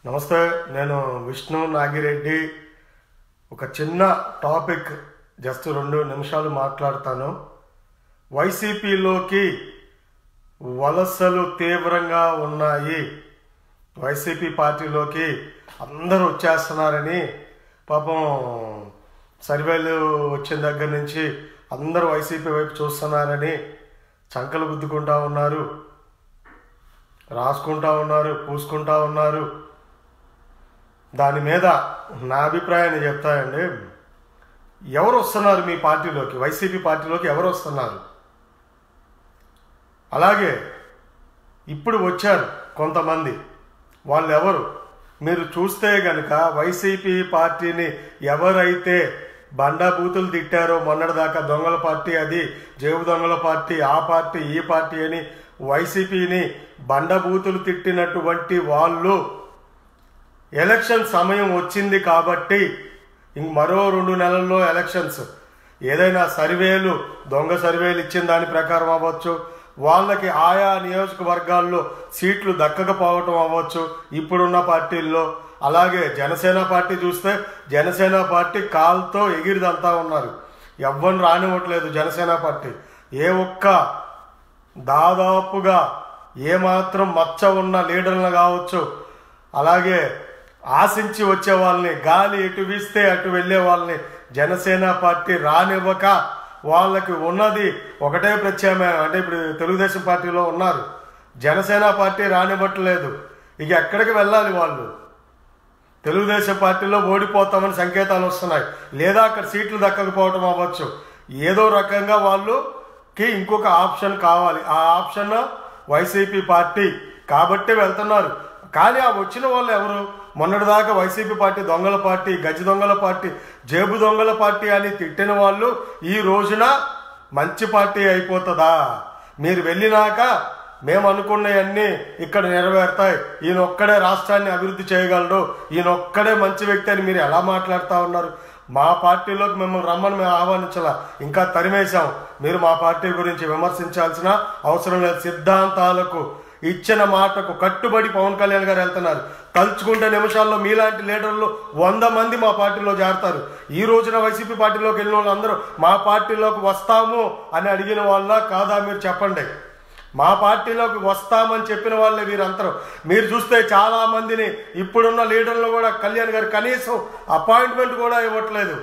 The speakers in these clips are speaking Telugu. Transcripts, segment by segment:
నమస్తే, నేను విష్ణు నాగిరెడ్డి. ఒక చిన్న టాపిక్ జస్ట్ 2 నిమిషాలు మాట్లాడతాను. వైసీపీలోకి వలసలు తీవ్రంగా ఉన్నాయి. వైసీపీ పార్టీలోకి అందరూ వచ్చేస్తున్నారని పాపం సర్వేలు వచ్చిన దగ్గర నుంచి అందరూ వైసీపీ వైపు చూస్తున్నారని చంకలు గుద్దుకుంటా ఉన్నారు, రాసుకుంటా ఉన్నారు, పూసుకుంటా ఉన్నారు. దాని మీద నా అభిప్రాయాన్ని చెప్తానండి. ఎవరు వస్తున్నారు మీ పార్టీలోకి? వైసీపీ పార్టీలోకి ఎవరు వస్తున్నారు? అలాగే ఇప్పుడు వచ్చారు కొంతమంది. వాళ్ళు ఎవరు? మీరు చూస్తే గనక వైసీపీ పార్టీని ఎవరైతే బండాబూతులు తిట్టారో మొన్నటిదాకా, దొంగల పార్టీ, అది జేబు దొంగల పార్టీ, ఆ పార్టీ, ఈ పార్టీ అని వైసీపీని బండబూతులు తిట్టినటువంటి వాళ్ళు ఎలక్షన్ సమయం వచ్చింది కాబట్టి ఇంక మరో 2 నెలల్లో ఎలక్షన్స్, ఏదైనా సర్వేలు, దొంగ సర్వేలు ఇచ్చిన దాని ప్రకారం అవ్వచ్చు, వాళ్ళకి ఆయా నియోజకవర్గాల్లో సీట్లు దక్కకపోవటం అవ్వచ్చు ఇప్పుడున్న పార్టీల్లో. అలాగే జనసేన పార్టీ చూస్తే జనసేన పార్టీ కాల్తో ఎగిరిదంతా ఉన్నారు, ఎవ్వరు రానివ్వట్లేదు. జనసేన పార్టీ ఏ ఒక్క దాదాపుగా ఏమాత్రం మచ్చ ఉన్న లీడర్లు కావచ్చు, అలాగే ఆశించి వచ్చే వాళ్ళని, గాలి ఎటు వీస్తే అటు వెళ్ళే వాళ్ళని జనసేన పార్టీ రానివ్వక వాళ్ళకి ఉన్నది ఒకటే ప్రత్యామ్నాయం. అంటే ఇప్పుడు తెలుగుదేశం పార్టీలో ఉన్నారు, జనసేన పార్టీ రానివ్వట్లేదు. ఇక ఎక్కడికి వెళ్ళాలి వాళ్ళు? తెలుగుదేశం పార్టీలో ఓడిపోతామని సంకేతాలు వస్తున్నాయి, లేదా అక్కడ సీట్లు దక్కకపోవటం అవ్వచ్చు. ఏదో రకంగా వాళ్ళకి ఇంకొక ఆప్షన్ కావాలి. ఆ ఆప్షన్ వైసీపీ పార్టీ కాబట్టి వెళ్తున్నారు. కానీ ఆ వచ్చిన వాళ్ళు ఎవరు? మొన్నటిదాకా వైసీపీ పార్టీ దొంగల పార్టీ, గజ్జి దొంగల పార్టీ, జేబు దొంగల పార్టీ అని తిట్టిన వాళ్ళు ఈ రోజున మంచి పార్టీ అయిపోతుందా? మీరు వెళ్ళినాక మేము అనుకున్నవన్నీ ఇక్కడ నెరవేరుతాయి, ఈయన ఒక్కడే రాష్ట్రాన్ని అభివృద్ధి చేయగలడు, ఈయన ఒక్కడే మంచి వ్యక్తి అని మీరు ఎలా మాట్లాడుతూ ఉన్నారు? మా పార్టీలోకి మిమ్మల్ని రమ్మని మేము ఆహ్వానించాల, ఇంకా తరిమేశాం. మీరు మా పార్టీ గురించి విమర్శించాల్సిన అవసరం లేదు. సిద్ధాంతాలకు, ఇచ్చిన మాటకు కట్టుబడి పవన్ కళ్యాణ్ గారు వెళ్తున్నారు. తలుచుకుంటే నిమిషాల్లో మీలాంటి లీడర్లు 100 మంది మా పార్టీలో చేరతారు. ఈ రోజున వైసీపీ పార్టీలోకి వెళ్ళిన వాళ్ళు అందరూ మా పార్టీలోకి వస్తాము అని అడిగిన వాళ్ళ కాదా? మీరు చెప్పండి. మా పార్టీలోకి వస్తామని చెప్పిన వాళ్ళే వీరందరూ. మీరు చూస్తే చాలా మందిని, ఇప్పుడున్న లీడర్లు కూడా కళ్యాణ్ గారు కనీసం అపాయింట్మెంట్ కూడా ఇవ్వట్లేదు.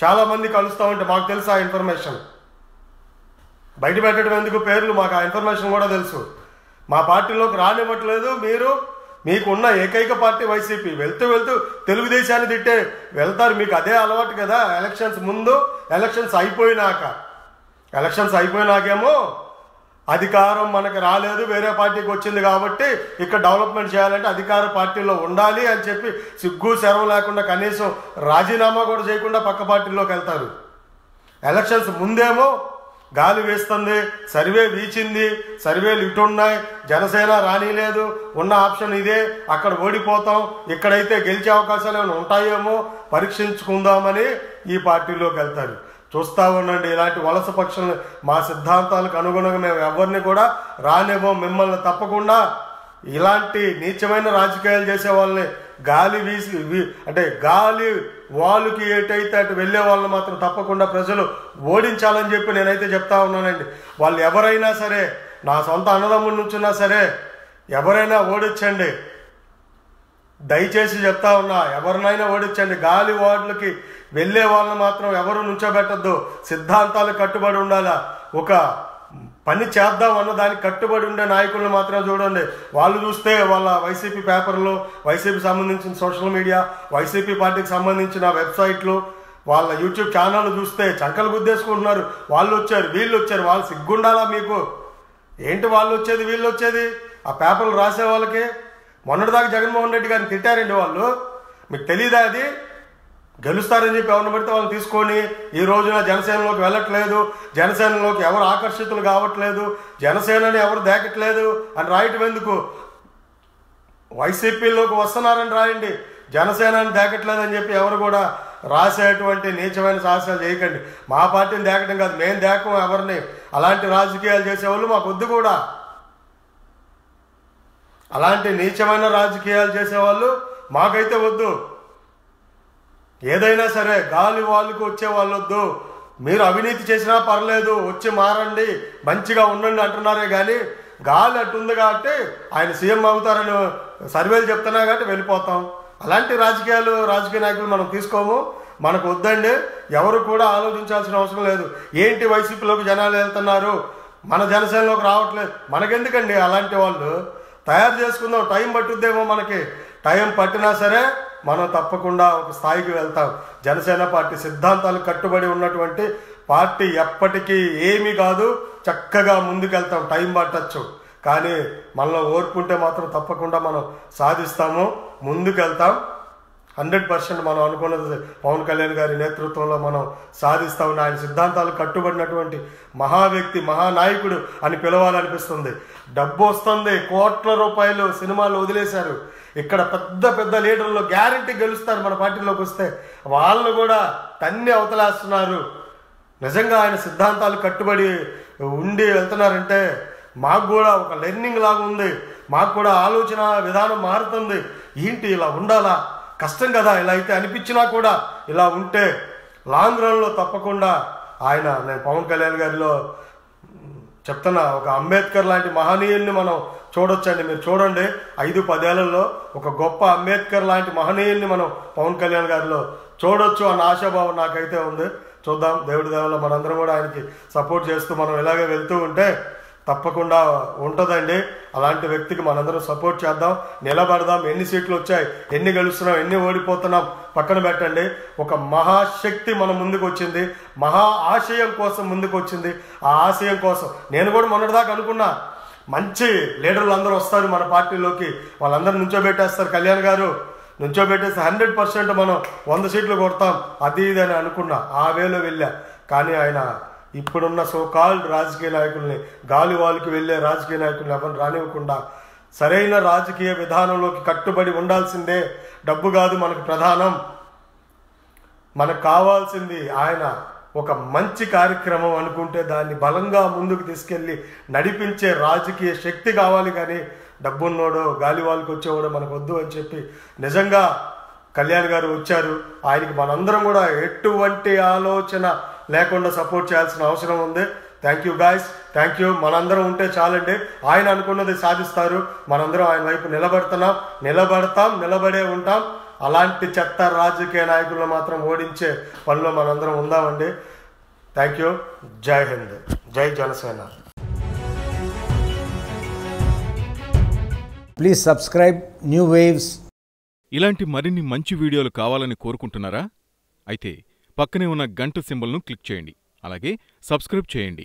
చాలా మంది కలుస్తూ ఉంటే మాకు తెలుసు ఆ ఇన్ఫర్మేషన్. బయట పెట్టడం ఎందుకు పేర్లు? మాకు ఆ ఇన్ఫర్మేషన్ కూడా తెలుసు. మా పార్టీలోకి రానివ్వట్లేదు. మీకున్న ఏకైక పార్టీ వైసీపీ. వెళ్తూ తెలుగుదేశాన్ని తిట్టే వెళ్తారు. మీకు అదే అలవాటు కదా. ఎలక్షన్స్ ముందు, ఎలక్షన్స్ అయిపోయినాకేమో అధికారం మనకు రాలేదు, వేరే పార్టీకి వచ్చింది కాబట్టి ఇక్కడ డెవలప్మెంట్ చేయాలంటే అధికార పార్టీలో ఉండాలి అని చెప్పి సిగ్గు శరం లేకుండా కనీసం రాజీనామా కూడా చేయకుండా పక్క పార్టీలోకి వెళ్తారు. ఎలక్షన్స్ ముందేమో గాలి వేస్తుంది, సర్వే వీచింది, సర్వేలు ఇటున్నాయి, జనసేన రానిలేదు, ఉన్న ఆప్షన్ ఇదే, అక్కడ ఓడిపోతాం, ఇక్కడైతే గెలిచే అవకాశాలు ఏమైనా ఉంటాయేమో పరీక్షించుకుందామని ఈ పార్టీలోకి వెళ్తారు. చూస్తూ ఉండండి, ఇలాంటి వలస పక్షులను మా సిద్ధాంతాలకు అనుగుణంగా మేము ఎవరిని కూడా రానివ్వం. మిమ్మల్ని తప్పకుండా ఇలాంటి నీచమైన రాజకీయాలు చేసే వాళ్ళని గాలి గాలి వాళ్ళకి ఏటైతే అటు వెళ్ళే వాళ్ళని మాత్రం తప్పకుండా ప్రజలు ఓడించాలని చెప్పి నేనైతే చెప్తా ఉన్నానండి. వాళ్ళు ఎవరైనా సరే, నా సొంత అన్నదమ్ముల నుంచున్నా సరే, ఎవరైనా ఓడించండి. దయచేసి చెప్తా ఉన్నా, ఎవరినైనా ఓడించండి. గాలి వార్డులకి వెళ్ళే వాళ్ళని మాత్రం ఎవరు నుంచోబెట్టద్దు. సిద్ధాంతాలకు కట్టుబడి ఉండాలా. ఒక పని చేద్దాం అన్న దానికి కట్టుబడి ఉండే నాయకులను మాత్రం చూడండి. వాళ్ళు చూస్తే వాళ్ళ వైసీపీ పేపర్లు, వైసీపీ సంబంధించిన సోషల్ మీడియా, వైసీపీ పార్టీకి సంబంధించిన వెబ్సైట్లు, వాళ్ళ యూట్యూబ్ ఛానల్ చూస్తే చంకలు గుద్దేసుకుంటున్నారు. వాళ్ళు వచ్చారు, వీళ్ళు వచ్చారు. వాళ్ళు సిగ్గుండాలా మీకు? ఏంటి వాళ్ళు వచ్చేది, వీళ్ళు వచ్చేది? ఆ పేపర్లు రాసే వాళ్ళకి మొన్నటిదాకా జగన్మోహన్ రెడ్డి గారిని తిట్టారండి వాళ్ళు. మీకు తెలీదా? అది గెలుస్తారని చెప్పి ఎవరిని పడితే వాళ్ళని తీసుకొని ఈ రోజున జనసేనలోకి వెళ్ళట్లేదు, జనసేనలోకి ఎవరు ఆకర్షితులు కావట్లేదు, జనసేనని ఎవరు దేకట్లేదు అని రాయటం ఎందుకు? వైసీపీలోకి వస్తున్నారని రాయండి, జనసేనని దేకట్లేదని చెప్పి ఎవరు కూడా రాసేటువంటి నీచమైన సాహసాలు చేయకండి. మా పార్టీని దేకటం కాదు, మేము దేకం ఎవరిని. అలాంటి రాజకీయాలు చేసేవాళ్ళు మాకు వద్దు కూడా. అలాంటి నీచమైన రాజకీయాలు చేసేవాళ్ళు మాకైతే వద్దు. ఏదైనా సరే గాలి వాళ్ళకు వచ్చే వాళ్ళు వద్దు. మీరు అవినీతి చేసినా పర్లేదు, వచ్చి మారండి, మంచిగా ఉండండి అంటున్నారే కానీ గాలి అట్టుంది కాబట్టి ఆయన సీఎం అవుతారని సర్వేలు చెప్తున్నా కాబట్టి వెళ్ళిపోతాం. అలాంటి రాజకీయ నాయకులు మనం తీసుకోము. మనకు వద్దండి. ఎవరు కూడా ఆలోచించాల్సిన అవసరం లేదు. ఏంటి వైసీపీలోకి జనాలు వెళ్తున్నారు, మన జనసేనలోకి రావట్లేదు, మనకెందుకండి అలాంటి వాళ్ళు? తయారు చేసుకుందాం. టైం పట్టుద్దేమో, మనకి టైం పట్టినా సరే మనం తప్పకుండా ఒక స్థాయికి వెళ్తాం. జనసేన పార్టీ సిద్ధాంతాలు కట్టుబడి ఉన్నటువంటి పార్టీ, ఎప్పటికీ ఏమీ కాదు, చక్కగా ముందుకెళ్తాం. టైం పట్టచ్చు కానీ మనలో ఓర్పుంటే మాత్రం తప్పకుండా మనం సాధిస్తాము, ముందుకెళ్తాం. 100% మనం అనుకున్నది పవన్ కళ్యాణ్ గారి నేతృత్వంలో మనం సాధిస్తామని, ఆయన సిద్ధాంతాలు కట్టుబడినటువంటి మహా వ్యక్తి, మహానాయకుడు అని పిలవాలనిపిస్తుంది. డబ్బు వస్తుంది, కోట్ల రూపాయలు సినిమాలు వదిలేశారు. ఇక్కడ పెద్ద పెద్ద లీడర్లు గ్యారంటీ గెలుస్తారు మన పార్టీలోకి వస్తే, వాళ్ళు కూడా తన్ని అవతలేస్తున్నారు. నిజంగా ఆయన సిద్ధాంతాలు కట్టుబడి ఉండి వెళ్తున్నారంటే మాకు కూడా ఒక లెర్నింగ్ లాగా ఉంది. మాకు కూడా ఆలోచన విధానం మారుతుంది. ఏంటి ఇలా ఉండాలా, కష్టం కదా, ఇలా అయితే అనిపించినా కూడా ఇలా ఉంటే లాంగ్ రన్లో తప్పకుండా నేను పవన్ కళ్యాణ్ గారిలో చెప్తున్నా, ఒక అంబేద్కర్ లాంటి మహనీయుల్ని మనం చూడొచ్చండి. మీరు చూడండి, 5-10 ఏళ్లలో ఒక గొప్ప అంబేద్కర్ లాంటి మహనీయుల్ని మనం పవన్ కళ్యాణ్ గారిలో చూడొచ్చు అన్న ఆశాభావం నాకైతే ఉంది. చూద్దాం, దేవుడి దేవల్ల మనందరం కూడా ఆయనకి సపోర్ట్ చేస్తూ మనం ఇలాగే వెళ్తూ ఉంటే తప్పకుండా ఉంటుందండి. అలాంటి వ్యక్తికి మనందరం సపోర్ట్ చేద్దాం, నిలబడదాం. ఎన్ని సీట్లు వచ్చాయి, ఎన్ని గెలుస్తున్నాం, ఎన్ని ఓడిపోతున్నాం పక్కన పెట్టండి. ఒక మహాశక్తి మన ముందుకు వచ్చింది, మహా ఆశయం కోసం ముందుకు వచ్చింది. ఆ ఆశయం కోసం నేను కూడా మొన్నటిదాకా అనుకున్నా, మంచి లీడర్లు అందరూ వస్తారు మన పార్టీలోకి, వాళ్ళందరూ నుంచోబెట్టేస్తారు, కళ్యాణ్ గారు నుంచోబెట్టేస్తే 100% మనం 100 సీట్లు కొడతాం, అది ఇది అని అనుకున్నా. ఆ వేలో వెళ్ళా. కానీ ఆయన ఇప్పుడున్న సోకాల్డ్ రాజకీయ నాయకుల్ని, గాలి వాళ్ళకి వెళ్ళే రాజకీయ నాయకుల్ని ఎవరిని రానివ్వకుండా సరైన రాజకీయ విధానంలోకి కట్టుబడి ఉండాల్సిందే. డబ్బు కాదు మనకు ప్రధానం, మనకు కావాల్సింది ఆయన ఒక మంచి కార్యక్రమం అనుకుంటే దాన్ని బలంగా ముందుకు తీసుకెళ్ళి నడిపించే రాజకీయ శక్తి కావాలి. కానీ డబ్బున్నోడో గాలి వాళ్ళకి వచ్చేవాడో మనకు వద్దు అని చెప్పి నిజంగా కళ్యాణ్ గారు వచ్చారు. ఆయనకి మనందరం కూడా ఎటువంటి ఆలోచన లేకుండా సపోర్ట్ చేయాల్సిన అవసరం ఉంది. Thank you guys, thank you. మనందరం ఉంటే చాలండి, ఆయన అనుకున్నది సాధిస్తారు. మనందరం ఆయన వైపు నిలబడతాం, నిలబడే ఉంటాం. అలాంటి చెత్త రాజకీయ నాయకులను మాత్రం ఓడించే పనిలో మనందరం ఉందామండి. Thank you. జై హింద్, జై Janasena. Please subscribe new waves. ఇలాంటి మరిన్ని మంచి వీడియోలు కావాలని కోరుకుంటున్నారా? అయితే పక్కనే ఉన్న గంట సింబల్ను క్లిక్ చేయండి. అలాగే సబ్స్క్రైబ్ చేయండి.